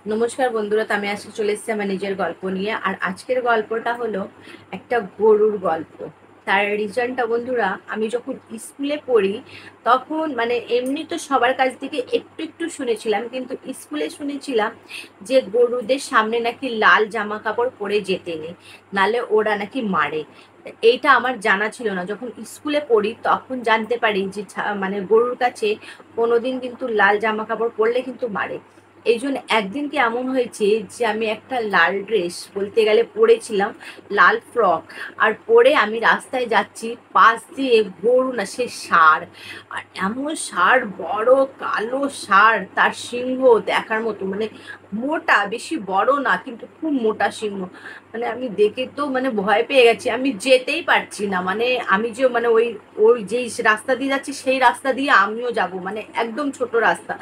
নমস্কার বন্ধুরা, তো আমি আজকে চলে এসেছি আমার নিজের গল্প নিয়ে। আর আজকের গল্পটা হলো একটা গরুর গল্প। তার রিজনটা বন্ধুরা, আমি যখন স্কুলে পড়ি তখন মানে এমনি তো সবার কাছ থেকে একটু একটু শুনেছিলাম, কিন্তু স্কুলে শুনেছিলাম যে গরুদের সামনে নাকি লাল জামা কাপড় পরে যেতে নেই, নালে ওরা নাকি মারে। এইটা আমার জানা ছিল না। যখন স্কুলে পড়ি তখন জানতে পারি যে মানে গরুর কাছে কোনোদিন কিন্তু লাল জামা কাপড় পরলে কিন্তু মারে। এই জন্য একদিন কি এমন হয়েছে যে আমি একটা লাল ড্রেস বলতে গেলে পরেছিলাম, লাল ফ্রক, আর পরে আমি রাস্তায় যাচ্ছি, পাশ দিয়ে গরু না, সে ষাঁড়। আর এমন ষাঁড়, বড় কালো ষাঁড়, তার সিংহ দেখার মতো, মানে মোটা, বেশি বড় না কিন্তু খুব মোটা সিংহ। মানে আমি দেখে তো মানে ভয় পেয়ে গেছি, আমি যেতেই পারছি না। মানে আমি যে মানে ওই ওই যেই রাস্তা দিয়ে যাচ্ছি সেই রাস্তা দিয়ে আমিও যাব, মানে একদম ছোট রাস্তা।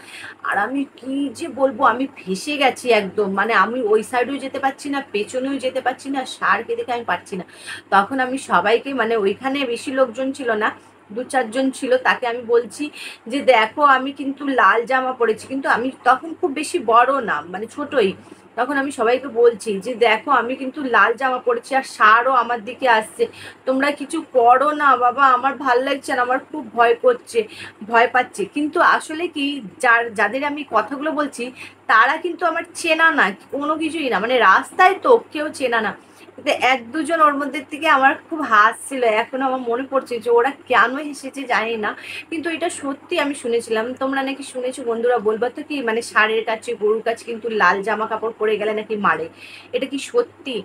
আর আমি কি যে বলবো, আমি ফেঁসে গেছি একদম। মানে আমি ওই সাইডেও যেতে পারছি না, পেছনেও যেতে পারছি না, ষাঁড়কে দেখে আমি পারছি না। তখন আমি সবাইকে, মানে ওইখানে বেশি লোকজন ছিল না, দু চারজন ছিল, তাকে আমি বলছি যে দেখো আমি কিন্তু লাল জামা পরেছি, কিন্তু আমি তখন খুব বেশি বড় না, মানে ছোটই। তখন আমি সবাইকে বলছি যে দেখো আমি কিন্তু লাল জামা পরেছি, আর ষাঁড়ও আমার দিকে আসছে, তোমরা কিছু করো না বাবা, আমার ভাল লাগছে না, আমার খুব ভয় করছে, ভয় পাচ্ছে। কিন্তু আসলে কি, যাদের আমি কথাগুলো বলছি তারা কিন্তু আমার চেনা না, কোনো কিছুই না, মানে রাস্তায় তো কেউ চেনা না। কিন্তু এক দুজন ওর মধ্যে থেকে আমার খুব হাসছিল, এখন আমার মনে পড়ছে যে ওরা কেন হেসেছে জানি না। কিন্তু এটা সত্যি আমি শুনেছিলাম, তোমরা নাকি শুনেছো বন্ধুরা, বলবা তো কি, মানে ষাঁড়ের কাছে, গরুর কাছে কিন্তু লাল জামা কাপড় পরে গেলে নাকি মারে। এটা কি সত্যি?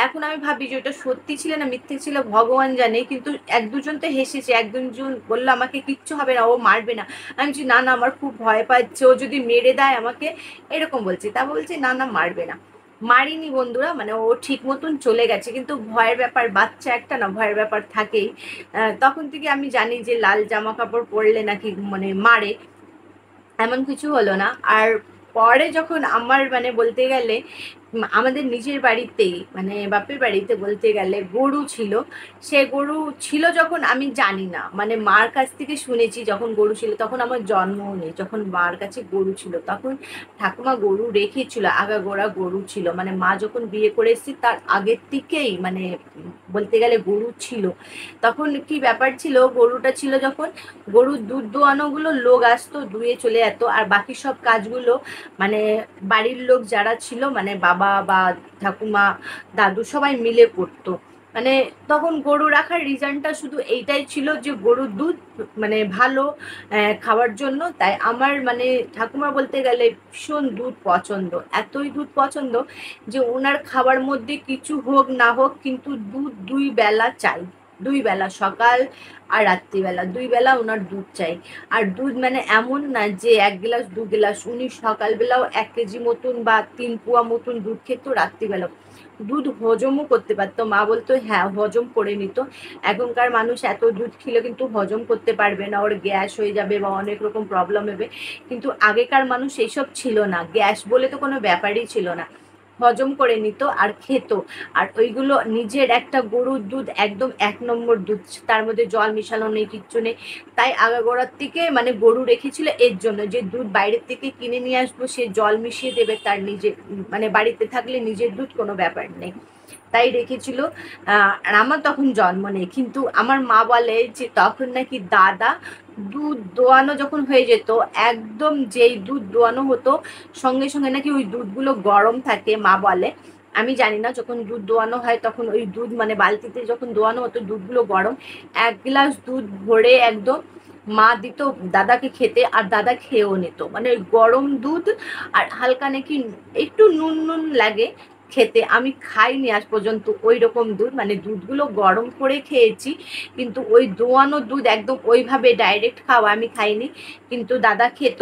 এখন আমি ভাবি যে ওটা সত্যি ছিল না মিথ্যে ছিল ভগবান জানে, কিন্তু এক দুজন তো হেসেছে, এক দুজন বললো আমাকে কিচ্ছু হবে না, ও মারবে না। আমি বলছি না না, আমার খুব ভয় পাচ্ছে, ও যদি মেরে দেয় আমাকে, এরকম বলছি। তা বলছে না না, মারবে না। মারিনি বন্ধুরা, মানে ও ঠিক মতন চলে গেছে, কিন্তু ভয়ের ব্যাপার, বাচ্চা একটা না, ভয়ের ব্যাপার থাকেই। তখন থেকে আমি জানি যে লাল জামা কাপড় পরলে নাকি মানে মারে। এমন কিছু হলো না। আর পরে যখন আমার মানে বলতে গেলে আমাদের নিজের বাড়িতেই, মানে বাপের বাড়িতে বলতে গেলে গরু ছিল। সে গরু ছিল যখন আমি জানি না, মানে মার কাছ থেকে শুনেছি যখন গরু ছিল, তখন আমার জন্মও নেই, যখন মার কাছে গরু ছিল তখন ঠাকুমা গরু রেখেছিল, আগাগোড়া গরু ছিল, মানে মা যখন বিয়ে করে এসেছি তার আগের থেকেই মানে বলতে গেলে গরু ছিল। তখন কি ব্যাপার ছিল, গরুটা ছিল যখন, গরুর দুধ দোয়ানো গুলো লোক আসতো, দুয়ে চলে যেত, আর বাকি সব কাজগুলো মানে বাড়ির লোক যারা ছিল, মানে বাবা বা ঠাকুমা, দাদু সবাই মিলে করতো। মানে তখন গরু রাখার রিজনটা শুধু এইটাই ছিল যে গরুর দুধ মানে ভালো খাওয়ার জন্য। তাই আমার মানে ঠাকুমা বলতে গেলে ভীষণ দুধ পছন্দ, এতই দুধ পছন্দ যে ওনার খাবার মধ্যে কিছু হোক না হোক কিন্তু দুধ দুই বেলা চাই। দুই বেলা, সকাল আর রাত্রিবেলা, দুই বেলা ওনার দুধ চাই। আর দুধ মানে এমন না যে এক গ্লাস দু গ্লাস, উনি সকালবেলাও 1 কেজি মতন বা 3 পোয়া মতন দুধ খেত, রাত্রিবেলাও। দুধ হজমও করতে পারতো, মা বলতো হ্যাঁ হজম করে নিত। এখনকার মানুষ এত দুধ খেলে কিন্তু হজম করতে পারবে না, ওর গ্যাস হয়ে যাবে বা অনেক রকম প্রবলেম হবে। কিন্তু আগেকার মানুষ এইসব ছিল না, গ্যাস বলে তো কোনো ব্যাপারই ছিল না, হজম করে নিত আর খেত। আর ওইগুলো নিজের একটা গরুর দুধ, একদম 1 নম্বর দুধ, তার মধ্যে জল মিশানো নেই, কিচ্ছু নেই। তাই আগাগোড়ার থেকে মানে গরু রেখেছিল এর জন্য যে দুধ বাইরের থেকে কিনে নিয়ে আসবো, সে জল মিশিয়ে দেবে, তার নিজের মানে বাড়িতে থাকলে নিজের দুধ কোনো ব্যাপার নেই, তাই রেখেছিল। আর আমার তখন জন্ম নেই, কিন্তু আমার মা বলে যে তখন নাকি দাদা দুধ দোয়ানো যখন হয়ে যেত, একদম যেই দুধ দোয়ানো হতো সঙ্গে সঙ্গে নাকি ওই দুধগুলো গরম থাকে, মা বলে। আমি জানি না, যখন দুধ দোয়ানো হয় তখন ওই দুধ মানে বালতিতে যখন দোয়ানো হতো দুধগুলো গরম, 1 গ্লাস দুধ ভরে একদম মা দিত দাদাকে খেতে, আর দাদা খেয়েও নিত, মানে ওই গরম দুধ। আর হালকা নাকি একটু নুন নুন লাগে খেতে, আমি খাইনি আজ পর্যন্ত ওই রকম দুধ, মানে দুধগুলো গরম করে খেয়েছি, কিন্তু ওই দোয়ানো দুধ একদম ওইভাবে ডাইরেক্ট খাওয়া আমি খাইনি। কিন্তু দাদা খেত।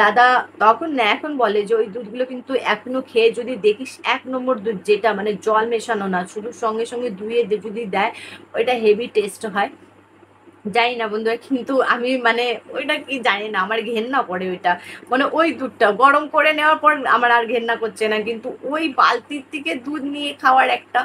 দাদা তখন না, এখন বলে যে ওই দুধগুলো কিন্তু এখনো খেয়ে যদি দেখিস, 1 নম্বর দুধ, যেটা মানে জল মেশানো না, শুধু সঙ্গে সঙ্গে ধুয়ে যদি দেয়, ওইটা হেভি টেস্ট হয়। জানি না বন্ধুরা, কিন্তু আমি মানে ওইটা কি জানি না, আমার ঘেন্না পড়ে ওইটা, মানে ওই দুধটা গরম করে নেওয়ার পর আমার আর ঘেন্না করছে না, কিন্তু ওই বালতির থেকে দুধ নিয়ে খাওয়ার একটা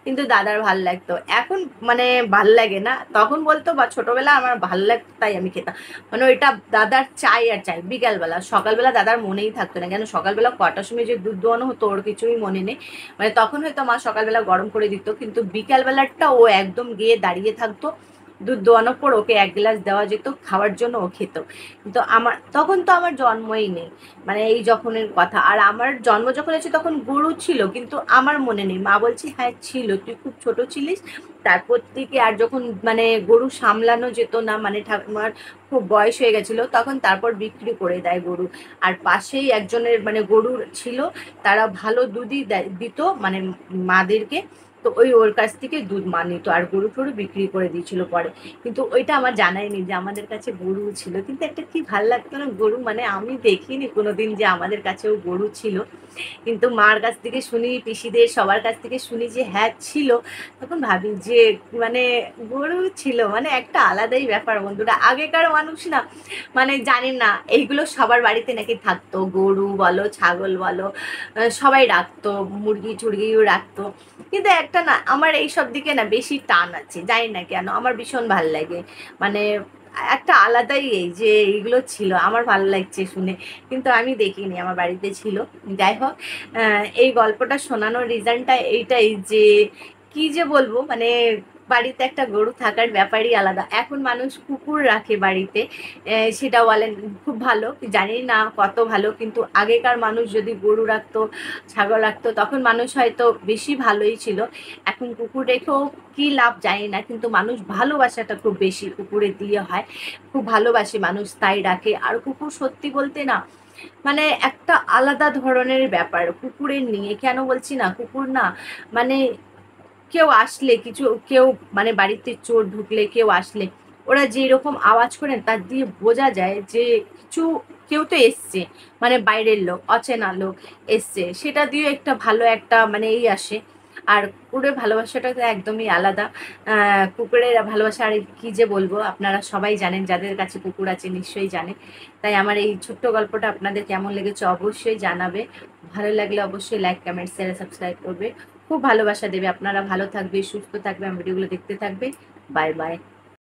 কিন্তু দাদার ভাল লাগতো। এখন মানে ভাল লাগে না, তখন বলতো বা ছোটবেলা আমার ভাল লাগতো তাই আমি খেতাম। মানে ওইটা দাদার চাই আর চাই বিকালবেলা, সকালবেলা দাদার মনেই থাকতো না, কেন সকালবেলা কটার সময় যে দুধ দোয়ানো হতো ওর কিছুই মনে নেই। মানে তখন হয়তো মা সকালবেলা গরম করে দিত, কিন্তু বিকালবেলাটা ও একদম গিয়ে দাঁড়িয়ে থাকতো, দুধ দোয়ানোর পর ওকে এক গ্লাস দেওয়া যেত খাওয়ার জন্য, ও খেত। কিন্তু আমার তখন তো আমার জন্মই নেই, মানে এই যখনের কথা। আর আমার জন্ম যখন হয়েছে তখন গরু ছিল, কিন্তু আমার মনে নেই। মা বলছি হ্যাঁ ছিল, তুই খুব ছোট ছিলিস। তারপর থেকে আর যখন মানে গরু সামলানো যেত না, মানে ঠাকুমার খুব বয়স হয়ে গেছিল, তখন তারপর বিক্রি করে দেয় গরু। আর পাশেই একজনের মানে গরুর ছিল, তারা ভালো দুধই দিত মানে মাদেরকে। তো ওই ওর কাছ থেকে দুধ মা নিত আর গরু টরু বিক্রি করে দিয়েছিল পরে। কিন্তু ওইটা আমার জানাই নেই যে আমাদের কাছে গরু ছিল, কিন্তু একটা কি ভাল লাগতো না গরু, মানে আমি দেখিনি কোনোদিন যে আমাদের কাছেও গরু ছিল। কিন্তু মার কাছ থেকে শুনি, পিসিদের সবার কাছ থেকে শুনি যে হ্যাঁ ছিল। তখন ভাবি যে মানে গরু ছিল, মানে একটা আলাদাই ব্যাপার বন্ধুরা। আগেকার মানুষ না মানে জানেন না এইগুলো সবার বাড়িতে নাকি থাকতো, গরু বলো ছাগল বলো, সবাই রাখতো, মুরগি টুরগিও রাখতো। কিন্তু একটা না আমার এইসব দিকে না বেশি টান আছে, জানি না কেন আমার ভীষণ ভাল লাগে। মানে একটা আলাদাই এই যে এইগুলো ছিল আমার ভালো লাগছে শুনে, কিন্তু আমি দেখিনি, আমার বাড়িতে ছিল। যাই হোক, এই গল্পটা শোনানোর রিজনটা এইটাই যে কি যে বলবো, মানে বাড়িতে একটা গরু থাকার ব্যাপারই আলাদা। এখন মানুষ কুকুর রাখে বাড়িতে, সেটা বলেন খুব ভালো, জানি না কত ভালো, কিন্তু আগেকার মানুষ যদি গরু রাখতো, ছাগল রাখতো, তখন মানুষ হয়তো বেশি ভালোই ছিল। এখন কুকুর রেখেও কি লাভ জানি না, কিন্তু মানুষ ভালোবাসাটা খুব বেশি কুকুরের দিয়ে হয়, খুব ভালোবাসে মানুষ তাই রাখে। আর কুকুর সত্যি বলতে না মানে একটা আলাদা ধরনের ব্যাপার কুকুরের নিয়ে। কেন বলছি না, কুকুর না মানে কেউ আসলে কিছু, কেউ মানে বাড়িতে চোর ঢুকলে, কেউ আসলে ওরা যে রকম আওয়াজ করেন তার দিয়ে বোঝা যায় যে কিছু, কেউ তো এসছে, মানে বাইরের লোক, অচেনা লোক এসছে, সেটা দিয়ে একটা ভালো একটা মানে এই আসে। আর কুকুরের ভালোবাসাটা তো একদমই আলাদা। কুকুরের ভালোবাসা আর কি যে বলবো, আপনারা সবাই জানেন, যাদের কাছে কুকুর আছে নিশ্চয়ই জানে। তাই আমার এই ছোট্ট গল্পটা আপনাদের কেমন লেগেছে অবশ্যই জানাবে। ভালো লাগলে অবশ্যই লাইক কমেন্ট শেয়ার সাবস্ক্রাইব করবে। খুব ভালোবাসা দেবে। আপনারা ভালো থাকবে, সুস্থ থাকবে, ভিডিওগুলো দেখতে থাকবে। Bye bye.